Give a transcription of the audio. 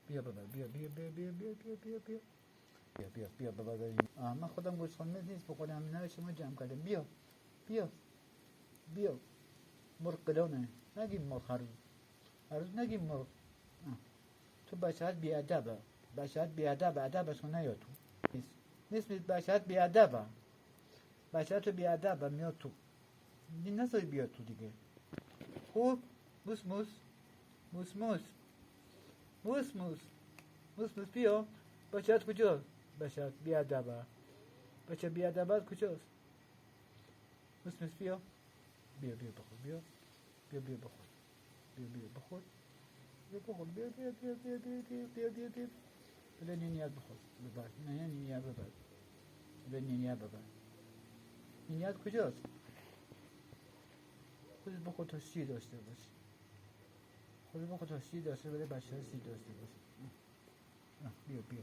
بیا بابا بیا بیا بیا بیا بیا بیا بیا بیا بیا بیا بیا بابا داریم من خودم گوسفند نیست بخورم نه شما جمع کردم بیا بیا بیا مرغ قلونه نگیم مرغ هر روز نگیم مرغ تو بشر بیادبه بشر بیادبه ادبشو نیاد تو نیست بشر بیادبه بشر تو بیادبه میاد تو نذاری بیاد تو دیگه خوب موس موس موس موس موس موس موس موس بیا بچه‌ت کجاست بچه‌ت بیادبه بچه بیادبه کجاست موس موس بیا بیا بیا بخور بیا بیا بیا بخور بیا بیا بخور بیا بخور بیا بیا بیا بیا بیا بیا بیا بیا بیا بده نینیت بخور ببر نه نینیت ببر بده نینیت ببر نینیت کجاست خودت بخور تا سی داشته باشی خودت بخور تا سی داشته بده بچه ها سی داشته باشی بیا بیا